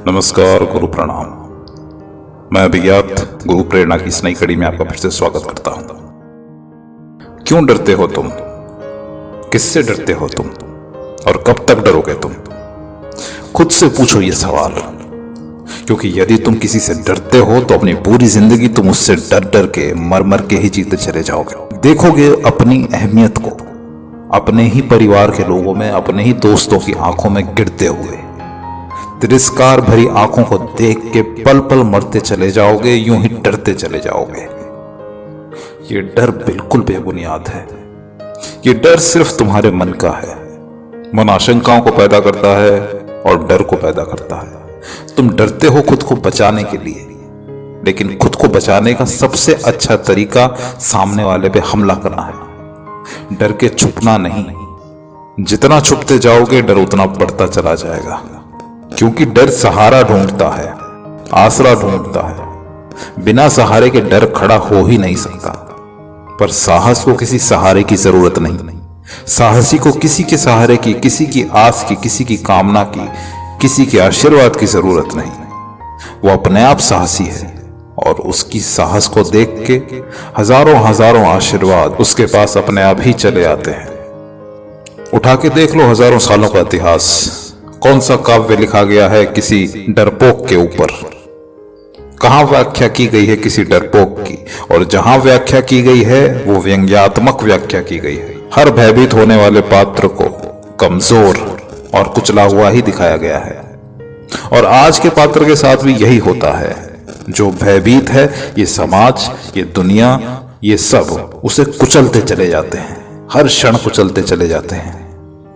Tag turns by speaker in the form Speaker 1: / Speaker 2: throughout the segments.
Speaker 1: नमस्कार, गुरु प्रणाम। मैं अभिज्ञात गुरु प्रेरणा की इस नई कड़ी में आपका फिर से स्वागत करता हूं। क्यों डरते हो तुम? किससे डरते हो तुम? और कब तक डरोगे तुम? खुद से पूछो ये सवाल, क्योंकि यदि तुम किसी से डरते हो तो अपनी पूरी जिंदगी तुम उससे डर डर के मर मर के ही जीते चले जाओगे। देखोगे अपनी अहमियत को अपने ही परिवार के लोगों में, अपने ही दोस्तों की आंखों में गिरते हुए। तिरस्कार भरी आंखों को देख के पल पल मरते चले जाओगे, यूं ही डरते चले जाओगे। ये डर बिल्कुल बेबुनियाद है। ये डर सिर्फ तुम्हारे मन का है। मन आशंकाओं को पैदा करता है और डर को पैदा करता है। तुम डरते हो खुद को बचाने के लिए, लेकिन खुद को बचाने का सबसे अच्छा तरीका सामने वाले पे हमला करना है। डर के छुपना नहीं। जितना छुपते जाओगे डर उतना बढ़ता चला जाएगा, क्योंकि डर सहारा ढूंढता है, आसरा ढूंढता है। बिना सहारे के डर खड़ा हो ही नहीं सकता। पर साहस को किसी सहारे की जरूरत नहीं। साहसी को किसी के सहारे की, किसी की आस की, किसी की कामना की, किसी के आशीर्वाद की जरूरत नहीं। वो अपने आप साहसी है और उसकी साहस को देख के हजारों हजारों आशीर्वाद उसके पास अपने आप ही चले आते हैं। उठा के देख लो हजारों सालों का इतिहास। कौन सा काव्य लिखा गया है किसी डरपोक के ऊपर? कहां व्याख्या की गई है किसी डरपोक की? और जहां व्याख्या की गई है वो व्यंग्यात्मक व्याख्या की गई है। हर भयभीत होने वाले पात्र को कमजोर और कुचला हुआ ही दिखाया गया है। और आज के पात्र के साथ भी यही होता है। जो भयभीत है, ये समाज, ये दुनिया, ये सब उसे कुचलते चले जाते हैं। हर क्षण कुचलते चले जाते हैं।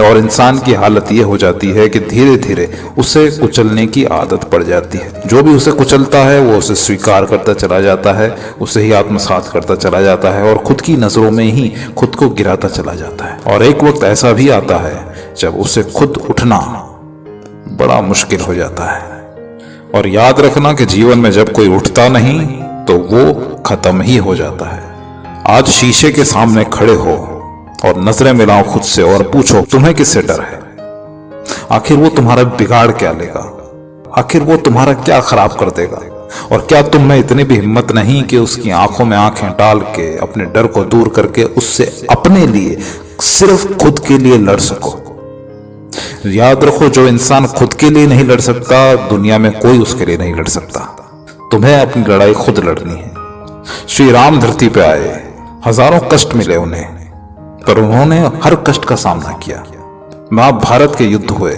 Speaker 1: और इंसान की हालत ये हो जाती है कि धीरे धीरे उसे कुचलने की आदत पड़ जाती है। जो भी उसे कुचलता है वो उसे स्वीकार करता चला जाता है, उसे ही आत्मसात करता चला जाता है और खुद की नजरों में ही खुद को गिराता चला जाता है। और एक वक्त ऐसा भी आता है जब उसे खुद उठना बड़ा मुश्किल हो जाता है। और याद रखना कि जीवन में जब कोई उठता नहीं तो वो खत्म ही हो जाता है। आज शीशे के सामने खड़े हो और नजरें मिलाओ खुद से और पूछो तुम्हें किससे डर है? आखिर वो तुम्हारा बिगाड़ क्या लेगा? आखिर वो तुम्हारा क्या खराब कर देगा? और क्या तुम में इतनी भी हिम्मत नहीं कि उसकी आंखों में आंखें डाल के अपने डर को दूर करके उससे अपने लिए, सिर्फ खुद के लिए लड़ सको? याद रखो, जो इंसान खुद के लिए नहीं लड़ सकता, दुनिया में कोई उसके लिए नहीं लड़ सकता। तुम्हें अपनी लड़ाई खुद लड़नी है। श्री राम धरती पे आए, हजारों कष्ट मिले उन्हें, पर उन्होंने हर कष्ट का सामना किया। महाभारत के युद्ध हुए,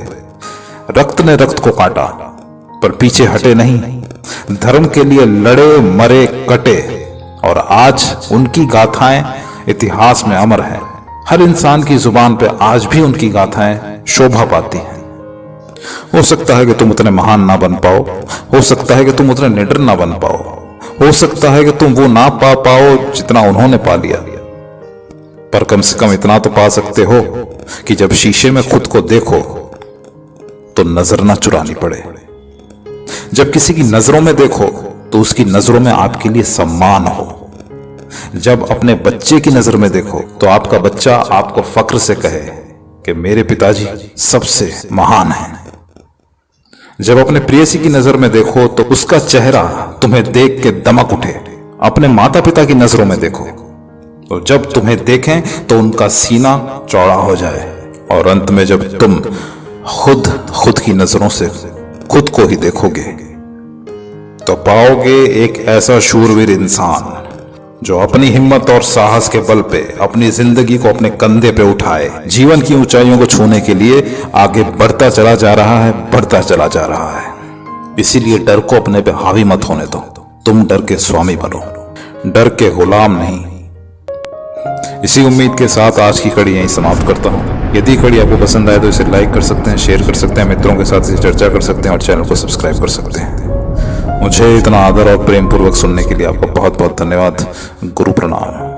Speaker 1: रक्त ने रक्त को काटा, पर पीछे हटे नहीं। धर्म के लिए लड़े, मरे, कटे, और आज उनकी गाथाएं इतिहास में अमर हैं। हर इंसान की जुबान पे आज भी उनकी गाथाएं शोभा पाती हैं। हो सकता है कि तुम उतने महान ना बन पाओ, हो सकता है कि तुम उतने निडर ना बन पाओ, हो सकता है कि तुम वो ना पा पाओ जितना उन्होंने पा लिया, पर कम से कम इतना तो पा सकते हो कि जब शीशे में खुद को देखो तो नजर ना चुरानी पड़े। जब किसी की नजरों में देखो तो उसकी नजरों में आपके लिए सम्मान हो। जब अपने बच्चे की नजर में देखो तो आपका बच्चा आपको फक्र से कहे कि मेरे पिताजी सबसे महान हैं। जब अपने प्रेयसी की नजर में देखो तो उसका चेहरा तुम्हें देख के दमक उठे। अपने माता पिता की नजरों में देखो तो जब तुम्हें देखें तो उनका सीना चौड़ा हो जाए। और अंत में जब तुम खुद की नजरों से खुद को ही देखोगे तो पाओगे एक ऐसा शूरवीर इंसान जो अपनी हिम्मत और साहस के बल पे अपनी जिंदगी को अपने कंधे पे उठाए, जीवन की ऊंचाइयों को छूने के लिए आगे बढ़ता चला जा रहा है, बढ़ता चला जा रहा है। इसीलिए डर को अपने पे हावी मत होने दो। तुम डर के स्वामी बनो, डर के गुलाम नहीं। इसी उम्मीद के साथ आज की कड़ी यहीं समाप्त करता हूं। यदि कड़ी आपको पसंद आए तो इसे लाइक कर सकते हैं, शेयर कर सकते हैं, मित्रों के साथ इसे चर्चा कर सकते हैं और चैनल को सब्सक्राइब कर सकते हैं। मुझे इतना आदर और प्रेम पूर्वक सुनने के लिए आपका बहुत बहुत धन्यवाद। गुरु प्रणाम।